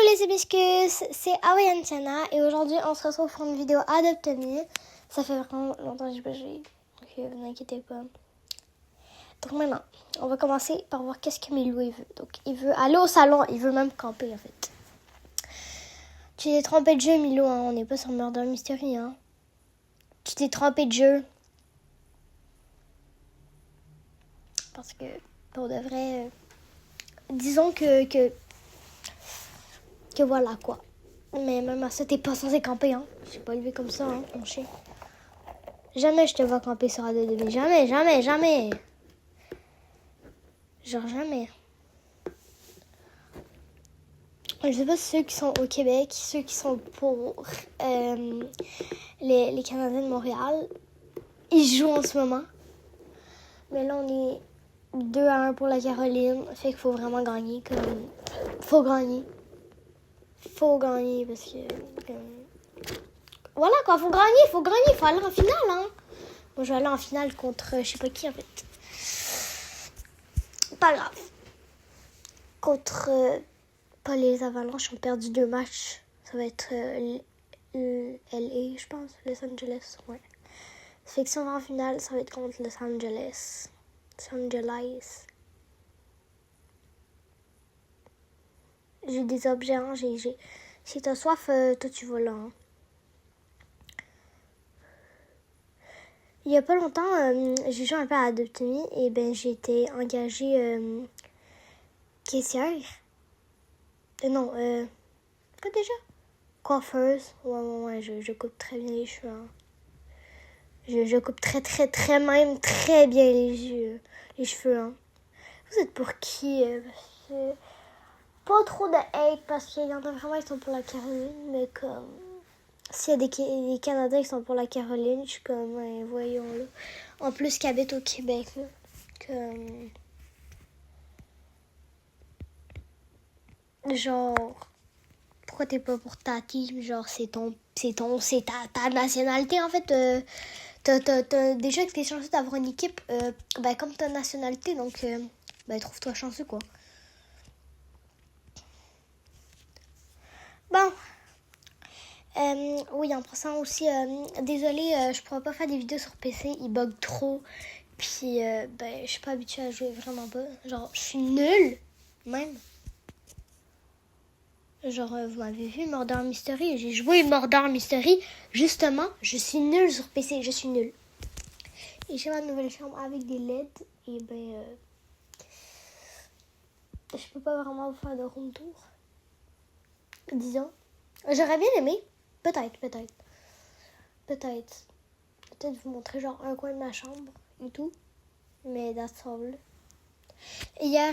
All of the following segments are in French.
les hibiscus, c'est Hawaiian Tiana et aujourd'hui on se retrouve pour une vidéo Adopte-me. Ça fait vraiment longtemps que j'ai pas joué, donc vous inquiétez pas. Donc maintenant, on va commencer par voir qu'est-ce que Milou il veut. Donc il veut aller au salon, il veut même camper en fait. Tu t'es trompé de jeu Milou, hein? On n'est pas sur Murder Mystery. Hein? Tu t'es trompé de jeu. Parce que pour de vrai, disons que voilà quoi. Mais même à ça, t'es pas censé camper, hein. Je suis pas élevé comme ça, hein, mon chien. Jamais je te vois camper sur Adopte-me. Jamais, jamais, jamais. Genre jamais. Je sais pas ceux qui sont au Québec, ceux qui sont pour les Canadiens de Montréal. Ils jouent en ce moment. Mais là, on est 2-1 pour la Caroline. Fait qu'il faut vraiment gagner. Faut gagner. Faut gagner parce que... Voilà quoi, faut gagner, faut aller en finale, hein. Moi, je vais aller en finale contre je sais pas qui, en fait. Pas grave. Contre... pas les Avalanches, ont perdu 2 matchs. Ça va être LA, je pense, Los Angeles, ouais. Ça fait que si on va en finale, ça va être contre Los Angeles. Los Angeles. J'ai des objets, hein, Si t'as soif, toi tu vas là, hein. Il y a pas longtemps, j'ai joué un peu à Adopte-me et ben j'ai été engagée caissière. Non, quoi déjà? Coiffeuse. Ouais, je coupe très bien les cheveux. Hein. Je coupe très même très bien les cheveux. Hein. Vous êtes pour qui? Pas trop de hate parce qu'il y en a vraiment qui sont pour la Caroline, mais comme... S'il y a des Canadiens qui sont pour la Caroline, je suis comme, ouais, voyons là. En plus qu'ils habitent au Québec, là. Comme... Genre, pourquoi t'es pas pour ta team? Genre, c'est ta nationalité, en fait. T'as déjà que t'es chanceux d'avoir une équipe, comme ta nationalité, donc, trouve-toi chanceux, quoi. Bon. Oui, en passant aussi, désolée, je pourrais pas faire des vidéos sur PC, il bug trop. Puis, je suis pas habituée à jouer, vraiment pas. Genre, je suis nulle, même. Genre, vous m'avez vu, Murder Mystery, j'ai joué Murder Mystery. Justement, je suis nulle sur PC, je suis nulle. Et j'ai ma nouvelle chambre avec des LED, et je peux pas vraiment vous faire de room tour. Disons. J'aurais bien aimé. Peut-être vous montrer genre un coin de ma chambre et tout. Mais that's all. Hier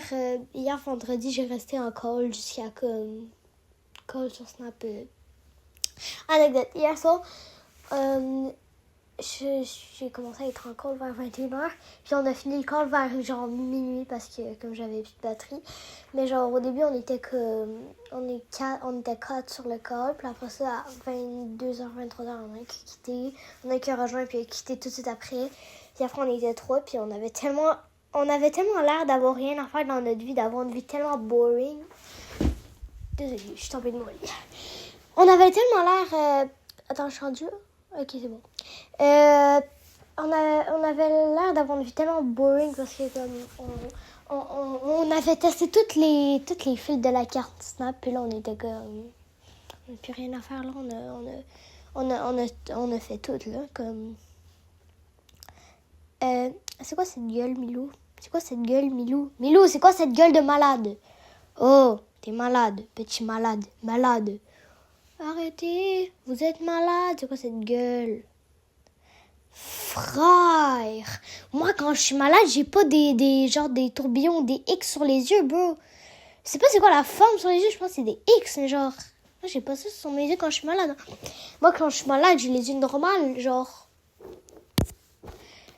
vendredi, j'ai resté en call jusqu'à comme... Call sur Snap. Anecdote. Hier soir, j'ai commencé à être en call vers 21h. Puis on a fini le call vers genre minuit parce que comme j'avais plus de batterie. Mais genre au début, on était 4 sur le call. Puis après ça, à 22h, 23h, on a quitté. On a rejoint puis quitté tout de suite après. Puis après, on était 3. Puis on avait tellement l'air d'avoir rien à faire dans notre vie, d'avoir une vie tellement boring. Désolée, je suis tombée de mon lit. On avait tellement l'air... Attends, je suis rendue... Ok, c'est bon. On avait l'air d'avoir une vie tellement boring parce que comme on avait testé toutes les fils de la carte Snap. Puis là, on était comme... On n'a plus rien à faire, là. On a fait tout, là. Comme... c'est quoi cette gueule, Milou? C'est quoi cette gueule, Milou? Milou, c'est quoi cette gueule de malade? Oh, t'es malade, petit malade, malade. Arrêtez, vous êtes malade, c'est quoi cette gueule? Frère, moi quand je suis malade, j'ai pas des tourbillons, des X sur les yeux, bro. Je sais pas c'est quoi la forme sur les yeux, je pense que c'est des X, mais genre... Moi j'ai pas ça sur mes yeux quand je suis malade. Moi quand je suis malade, j'ai les yeux normales, genre...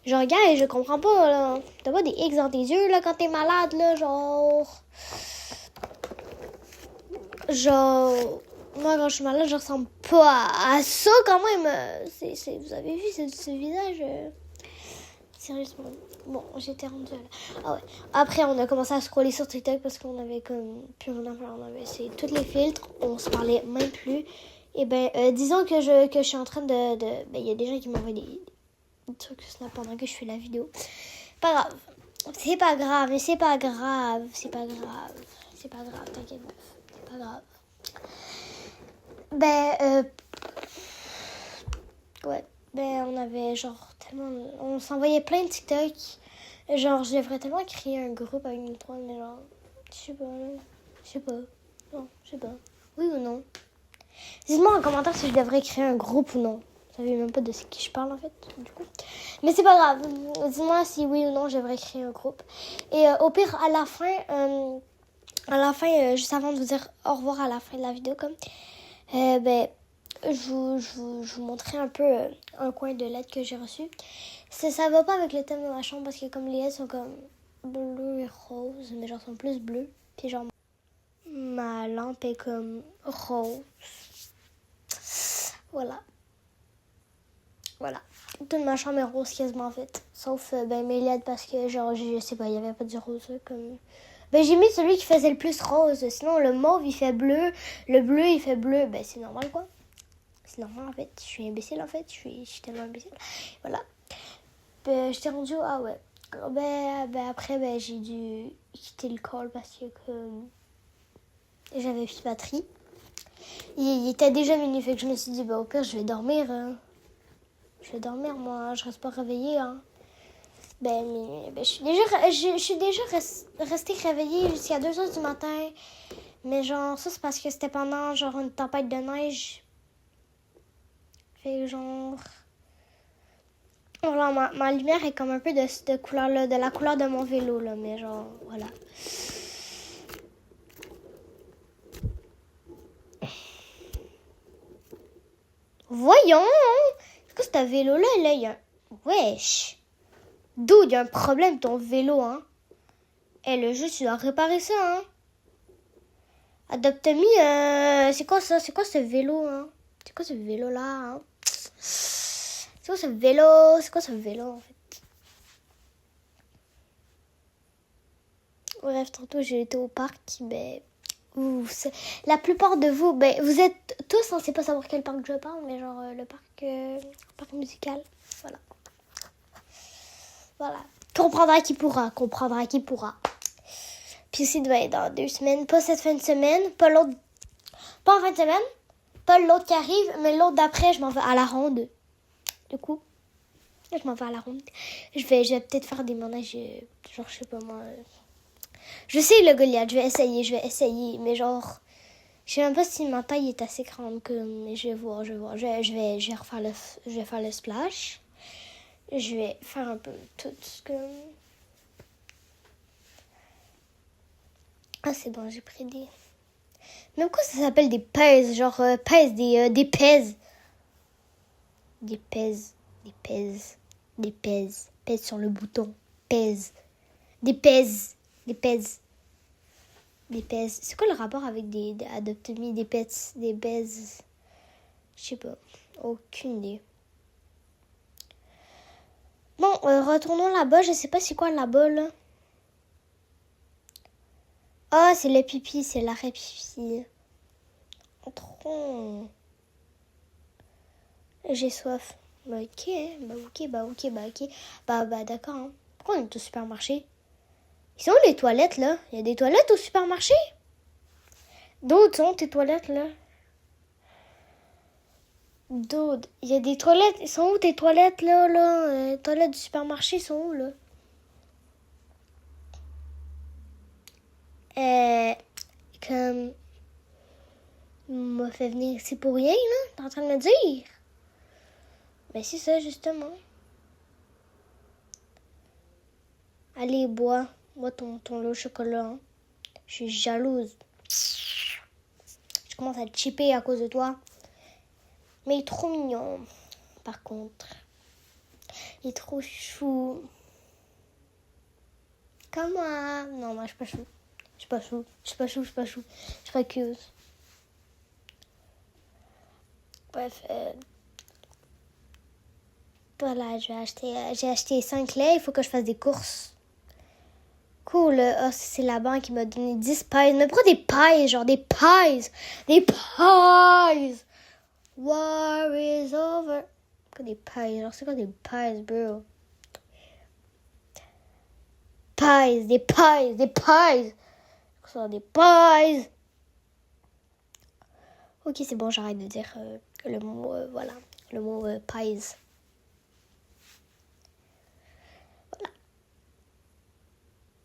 Genre, gars, je comprends pas, là. T'as pas des X dans tes yeux, là, quand t'es malade, là, genre... Moi, quand je suis malade, je ressemble pas à ça, quand même. Vous avez vu ce visage? Sérieusement. Bon, j'étais rendue là. Ah ouais. Après, on a commencé à scroller sur TikTok parce qu'on avait comme plus rien à faire. On avait essayé tous les filtres. On se parlait même plus. Et ben, disons que je suis en train de... Ben, il y a des gens qui m'envoient des trucs Snap pendant que je fais la vidéo. Pas grave. C'est pas grave, mais c'est pas grave. C'est pas grave. C'est pas grave, t'inquiète. C'est pas grave. Ben, ouais. Ben, on avait genre tellement... On s'envoyait plein de TikTok. Genre, je devrais tellement créer un groupe avec nous trois, mais genre... Je sais pas. Je sais pas. Non, je sais pas. Oui ou non? Dites-moi en commentaire si je devrais créer un groupe ou non. Vous savez même pas de ce qui je parle en fait, du coup. Mais c'est pas grave. Dites-moi si oui ou non je devrais créer un groupe. Et au pire, à la fin, juste avant de vous dire au revoir à la fin de la vidéo, comme... ben... Je vous montrerai un peu un coin de lettres que j'ai reçu. Ça va pas avec le thème de ma chambre parce que comme les lettres sont comme bleu et rose, mais genre sont plus bleues. Puis genre ma lampe est comme rose. Voilà. Voilà. Toute ma chambre est rose quasiment en fait. Sauf ben mes lettres parce que genre je sais pas, il y avait pas du rose comme... Ben j'ai mis celui qui faisait le plus rose. Sinon le mauve il fait bleu, le bleu il fait bleu. Ben c'est normal quoi. C'est normal en fait, je suis imbécile en fait, je suis tellement imbécile. Voilà. J'étais rendue, ah ouais. Après, j'ai dû quitter le call parce que j'avais plus de batterie. Il était déjà minuit, fait que je me suis dit, au pire, je vais dormir. Je vais dormir, moi, je reste pas réveillée. Hein. Je suis déjà restée réveillée jusqu'à 2h du matin. Mais genre, ça, c'est parce que c'était pendant genre une tempête de neige. Fait que genre... Voilà, ma lumière est comme un peu de cette couleur-là, de la couleur de mon vélo, là, mais genre, voilà. Voyons! Est-ce que ce vélo-là, là, il y a... Wesh! D'où il y a un problème, ton vélo, hein? Le jeu, tu dois réparer ça, hein? Adopte-me, c'est quoi ça? C'est quoi ce vélo, hein? C'est quoi ce vélo-là, hein? C'est quoi ce vélo? C'est quoi ce vélo, en fait? Bref, tantôt, j'ai été au parc, mais... la plupart de vous, vous êtes tous censés pas savoir quel parc je parle, mais genre le parc musical, voilà. Voilà. Comprendra qui pourra. Puis aussi, dans 2 semaines, pas cette fin de semaine, pas l'autre, pas en fin de semaine, pas l'autre qui arrive, mais l'autre d'après, je m'en vais à la ronde. Du coup, je m'en vais à la ronde. Je vais peut-être faire des manèges, genre, je sais pas moi. Je sais le Goliath, je vais essayer, mais genre, je sais même pas si ma taille est assez grande que, mais je vais voir. Je vais faire le splash. Je vais faire un peu tout ce que... Ah, c'est bon, j'ai pris des... Mais pourquoi ça s'appelle des pèses? Genre, pèses, des pèses. Des pèses. Pèse sur le bouton. Pèse. Des pèses. C'est quoi le rapport avec des adoptomies, des pets, des pèses? Je sais pas. Aucune idée. Bon, retournons là-bas. Je sais pas c'est quoi là-bas, là. Oh, c'est le pipi, c'est l'arrêt pipi. Trop. J'ai soif. Ok. D'accord. Hein. Pourquoi on est au supermarché? Ils sont où les toilettes, là? Il y a des toilettes au supermarché? D'autres sont tes toilettes, là? D'autres. Il y a des toilettes. Ils sont où tes toilettes, là? Les toilettes du supermarché sont où, là? Comme... m'a fait venir ici pour rien, là? T'es en train de me dire? Ben, c'est ça, justement. Allez, bois ton lait au chocolat. Hein. Je suis jalouse. Je commence à te chipper à cause de toi. Mais il est trop mignon, par contre. Il est trop chou. Comment? Non, moi, je suis pas chou. Je suis pas cute. Bref, Voilà, j'ai acheté 5 laits, il faut que je fasse des courses. Cool, oh, c'est la banque qui m'a donné 10 pies. Mais pourquoi des pies, genre des pies? Des pies! War is over. Quoi des pies? Genre c'est quoi des pies, bro? Pies, des pies, des pies! Ça, des pies! Ok, c'est bon, j'arrête de dire le mot, voilà, le mot pies. Voilà.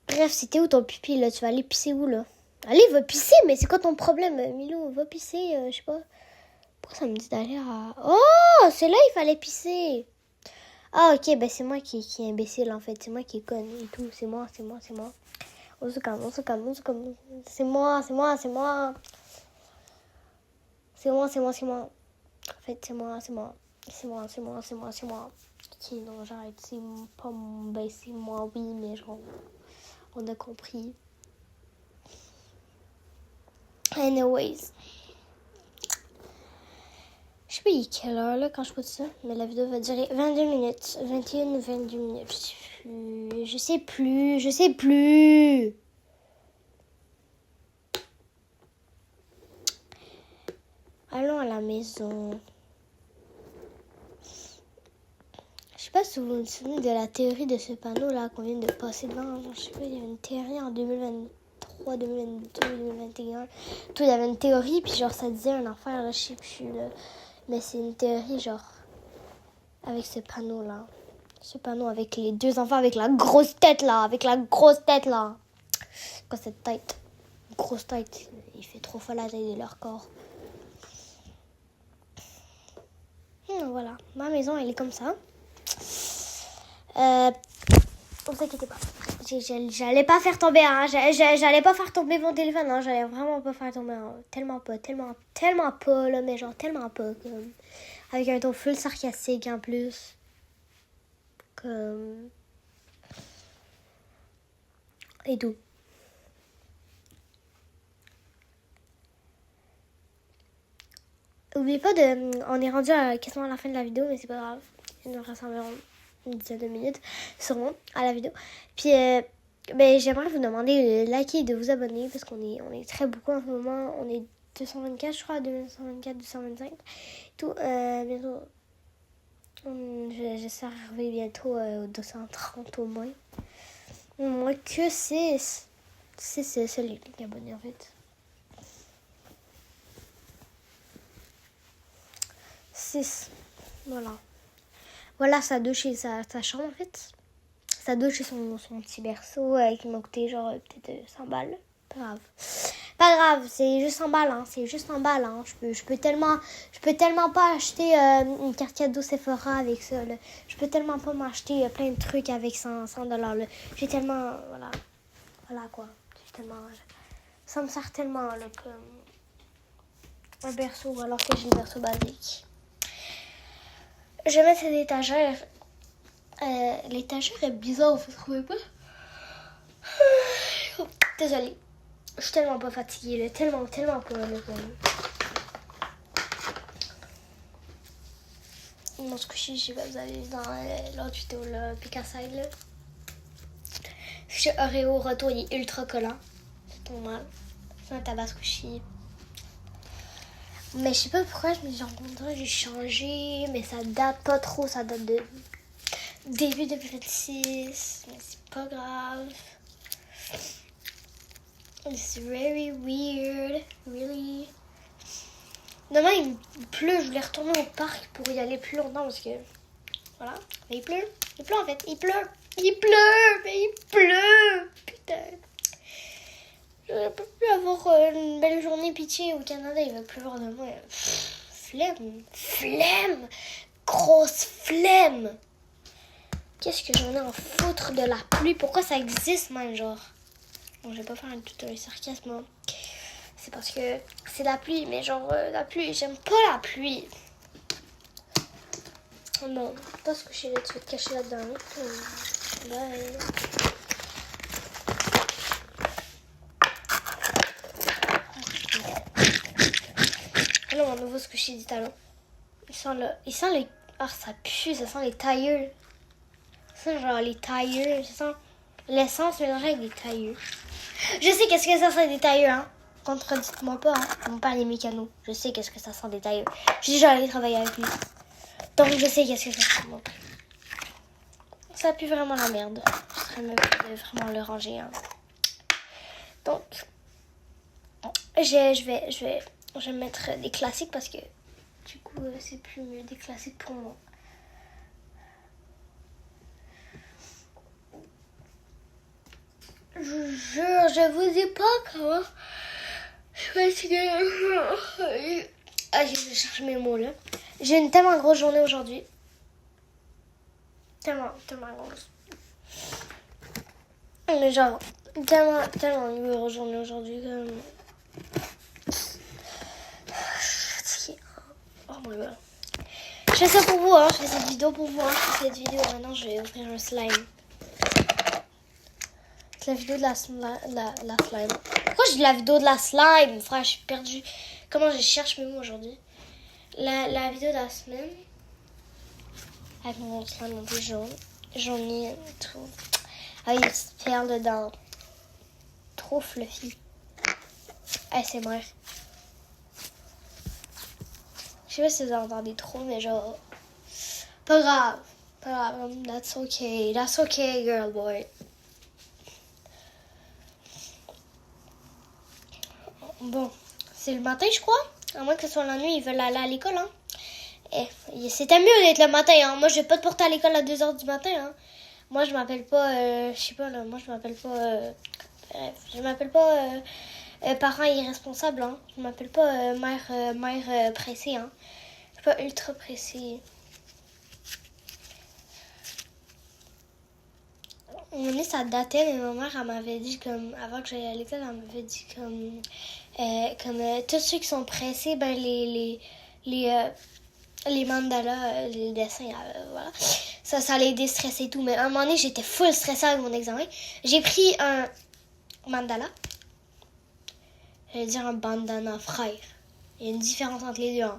Bref, c'était où ton pipi, là? Tu vas aller pisser où, là? Allez, va pisser, mais c'est quoi ton problème, Milou? Va pisser, je sais pas. Pourquoi ça me dit d'aller à... Oh, c'est là il fallait pisser. Ah, ok, ben c'est moi qui est imbécile, en fait. C'est moi qui est conne et tout. C'est moi. On se calme. C'est moi. En fait, c'est moi. Ok, non, j'arrête. C'est pas mon... Ben, c'est moi, oui, mais genre... On a compris. Anyways. Je sais pas il est quelle heure, là, quand je pose ça. Mais la vidéo va durer 22 minutes. 21 ou 22 minutes. Je sais plus. Allons à la maison. Je sais pas si vous vous souvenez de la théorie de ce panneau-là qu'on vient de passer devant. Je sais pas, il y avait une théorie en 2023, 2022, 2021. Tout, il y avait une théorie, puis genre, ça disait un enfer, là, je sais plus, là. Mais c'est une théorie, genre, avec ce panneau-là. Ce panneau avec les deux enfants avec la grosse tête, là. Quoi, cette tête? Grosse tête. Il fait trop fois la taille de leur corps. Voilà, ma maison, elle est comme ça. Ne vous inquiétez pas. J'allais pas faire tomber, hein. J'allais pas faire tomber mon téléphone, hein. J'allais vraiment pas faire tomber, hein. Tellement pas, là, mais genre tellement pas, comme. Avec un ton full sarcastique, en plus. Comme... Et tout. N'oubliez pas de... On est rendu quasiment à la fin de la vidéo, mais c'est pas grave. Il nous reste environ une dizaine de minutes, sûrement, à la vidéo. Puis, j'aimerais vous demander de liker et de vous abonner, parce qu'on est très beaucoup en ce moment. On est 224, je crois, 224, 225. Tout, bientôt... J'espère arriver bientôt aux 230 au moins. Au moins que 6. C'est celui qui est abonné, en fait. 6. Voilà sa douche et sa chambre, en fait. Sa douche et son petit berceau qui m'a coûté genre peut-être 100 balles. Pas grave, c'est juste 100 balles, hein. Je peux tellement pas acheter une carte cadeau Sephora avec ça, là. Je peux tellement pas m'acheter plein de trucs avec 100 dollars, là. J'ai tellement, voilà quoi. Ça me sert tellement, là, comme un berceau, alors que j'ai le berceau basique. Je vais mettre cette étagère. L'étagère est bizarre, vous trouvez pas? Oh, désolée. Je suis tellement pas fatiguée, là. Tellement pas, là. Mon squishy, je sais pas, vous avez vu dans l'autre vidéo, là, Picasside, là. Chez Oreo, retour, il est ultra collant. C'est ton mal. C'est un tabac squishy. Mais je sais pas pourquoi, je me dis, j'ai changé, mais ça date pas trop, ça date de début 2026, mais c'est pas grave. It's very weird, really. Demain, il pleut, je voulais retourner au parc pour y aller plus longtemps parce que, voilà, mais il pleut en fait, il pleut, putain. Je peux plus avoir une belle journée, pitié, au Canada, il va pleuvoir de moi. Flemme, grosse flemme. Qu'est-ce que j'en ai à foutre de la pluie? Pourquoi ça existe même, genre? Bon, je vais pas faire tout un sarcasme, hein. C'est parce que c'est la pluie, mais genre, la pluie, j'aime pas la pluie. Non, pas ce que tu vas te cacher là-dedans. Bye. Alors, mon nouveau squishy du talon. Il sent le... Ah, ça pue, ça sent les tailleurs. Ça sent genre les tailleurs. Ça sent l'essence mélangée avec des tailleurs. Je sais qu'est-ce que ça sent des tailleurs, hein. Contredite-moi pas, hein. Mon père est mécano. Je sais qu'est-ce que ça sent des tailleurs. J'ai déjà allé travailler avec lui. Donc je sais qu'est-ce que ça sent. Ça pue vraiment la merde. Je serais mieux de vraiment le ranger, hein. Donc, je vais mettre des classiques parce que du coup, c'est plus mieux des classiques pour moi. Je jure, je vous dis pas comment. Parce que. Ah, je cherche mes mots là. J'ai une tellement grosse journée aujourd'hui. Tellement grosse. Mais genre, tellement une grosse journée aujourd'hui. Comme... Oh my god. Je fais ça pour vous, hein. Je fais cette vidéo pour vous, hein. Je fais cette vidéo. Maintenant, je vais ouvrir un slime. C'est la vidéo de la slime. Pourquoi j'ai de la vidéo de la slime? Frère, je suis perdue. Comment je cherche mes mots aujourd'hui? La vidéo de la semaine. Avec mon slime un peu jaune. J'en ai trop. Avec une petite perle dedans. Trop fluffy. ASMR. Je sais pas si vous entendez trop, mais genre... Pas grave. Pas grave. That's okay. That's okay, girl boy. Bon. C'est le matin, je crois. À moins que ce soit la nuit, ils veulent aller à l'école, hein. Et c'était mieux d'être le matin, hein. Moi, je vais pas te porter à l'école à 2h du matin, hein. Moi, je m'appelle pas... je sais pas, là. Moi, je m'appelle pas... bref. Je m'appelle pas... parent irresponsable, hein. Je m'appelle pas mère pressée, hein. Je suis pas ultra pressée. Un moment donné, ça datait, mais ma mère, elle m'avait dit comme... Avant que j'aille à l'école, elle m'avait dit comme... tous ceux qui sont pressés, ben les mandalas, les dessins, voilà. Ça les déstressait et tout. Mais à un moment donné, j'étais full stressée avec mon examen. J'ai pris un mandala. J'allais dire un bandana, frère. Il y a une différence entre les deux, hein.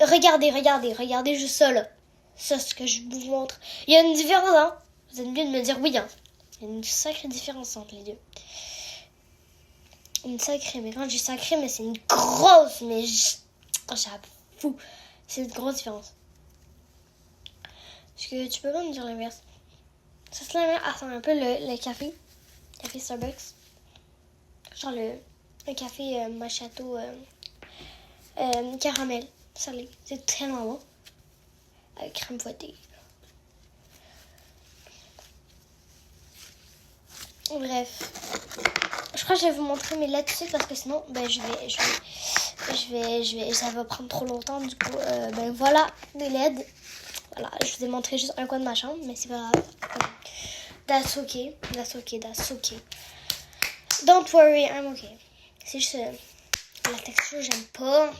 Regardez juste ça, là. Ça, c'est ce que je vous montre. Il y a une différence, hein. Vous êtes mieux de me dire oui, hein. Il y a une sacrée différence entre les deux. Une sacrée, mais quand je dis sacrée, mais c'est une grosse, mais j'avoue, c'est une grosse différence. Parce que tu peux pas me dire l'inverse. Ça se sent un peu le café Starbucks. Genre le café macchiato caramel salé. C'est tellement bon. Avec crème fouettée. Bref. Je crois que je vais vous montrer mes lettres tout de suite parce que sinon, ben, ça va prendre trop longtemps. Du coup, ben voilà, mes LED. Voilà, je vous ai montré juste un coin de ma chambre, mais c'est pas grave. That's okay. Don't worry, I'm okay. C'est juste la texture, j'aime pas.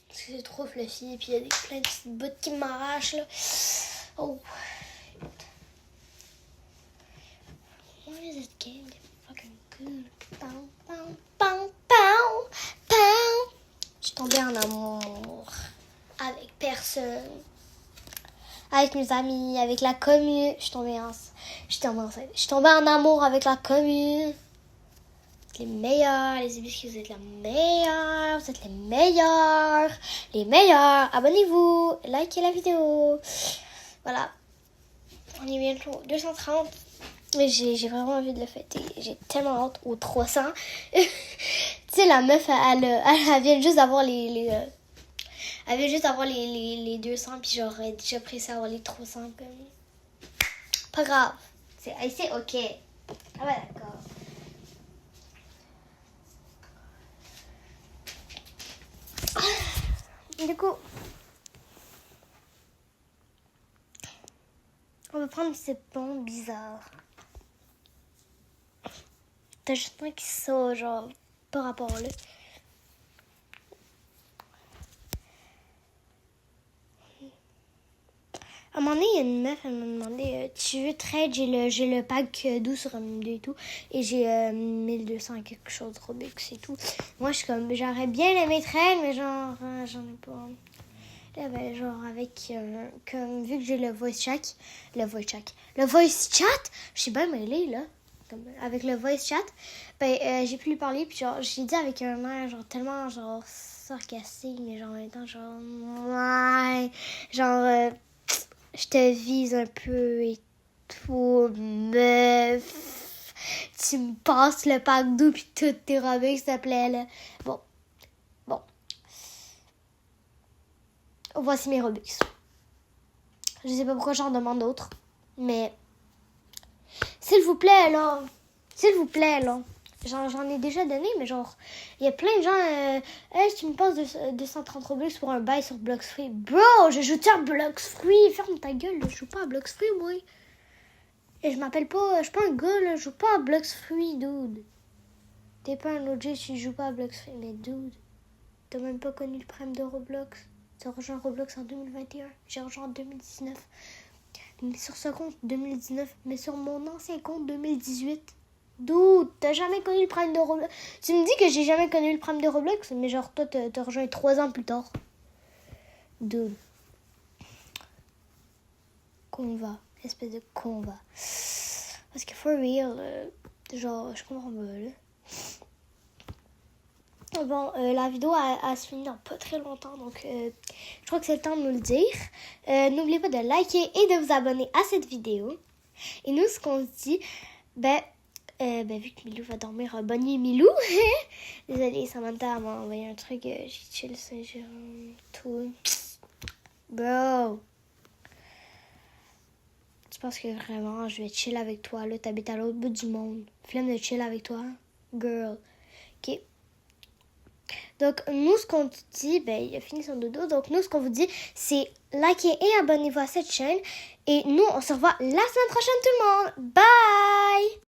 Parce que c'est trop fluffy et puis il y a plein de petites bouts qui m'arrachent là. Oh. Why is it getting fucking good? Pow, pow, pow, pow, pow. Je suis tombée en amour avec personne. Avec mes amis, avec la commune. Je suis tombée enceinte. Je suis tombée en amour avec la commune. Vous êtes les meilleurs, les hibiscus, vous êtes la meilleure. Vous êtes les meilleurs. Les meilleurs. Abonnez-vous. Likez la vidéo. Voilà. On est bientôt 230. Mais j'ai vraiment envie de le fêter. J'ai tellement hâte aux 300. Tu sais, la meuf, elle vient juste d'avoir elle vient juste d'avoir les 200. Puis j'aurais déjà pressé à avoir les 300. Comme... Pas grave. C'est ok. Ah ouais, d'accord. Du coup, on va prendre ces bons bizarres. T'as juste un qui sort, genre, par rapport là. À un moment donné, il y a une meuf, elle m'a demandé tu veux trade, j'ai le pack 12 sur M2 et tout. Et j'ai 1200 et quelque chose de Robux et tout. Moi, je suis comme, j'aurais bien aimé trade, mais genre, j'en ai pas. Là, ben, genre, avec, comme, vu que j'ai le voice chat, je suis bien mêlée, là. Comme, avec le voice chat, ben, j'ai pu lui parler, puis genre, j'ai dit avec un air, genre, tellement, genre, sarcastique, mais genre, en même temps, genre, ouais, genre, je te vise un peu et tout, meuf. Tu me passes le pack d'eau puis toutes tes robes, s'il te plaît, là. Bon. Voici mes Robux. Je sais pas pourquoi j'en demande d'autres, mais s'il vous plaît, là. J'en ai déjà donné, mais genre, il y a plein de gens. Hey, tu me passes 230 Robux pour un bail sur Blox Free. Bro, je joue à Blox Free. Ferme ta gueule, je joue pas à Blox Free, moi. Et je m'appelle pas. Je suis pas un gars, là. Je joue pas à Blox Free, dude. T'es pas un OG si je joue pas à Blox Free. Mais dude, t'as même pas connu le prime de Roblox. T'as rejoint Roblox en 2021. J'ai rejoint en 2019. Mais sur ce compte 2019. Mais sur mon ancien compte 2018. Dude, t'as jamais connu le prime de Roblox. Tu me dis que j'ai jamais connu le prime de Roblox, mais genre toi t'as rejoint 3 ans plus tard. Dude. Conva. Espèce de conva. Parce que for real, genre, je comprends pas, là. Bon, la vidéo a se finir dans pas très longtemps, donc je crois que c'est le temps de nous le dire. N'oubliez pas de liker et de vous abonner à cette vidéo. Et nous, ce qu'on se dit, vu que Milou va dormir, bonne nuit Milou. Désolée, Samantha m'a envoyé un truc, j'ai chill Saint-Jérôme, tout. Bro. Tu penses que vraiment, je vais chill avec toi, là, t'habites à l'autre bout du monde. Flemme de chill avec toi, girl. Ok. Donc, nous, ce qu'on dit, il a fini son dodo. Donc, nous, ce qu'on vous dit, c'est likez et abonnez-vous à cette chaîne. Et nous, on se revoit la semaine prochaine, tout le monde. Bye!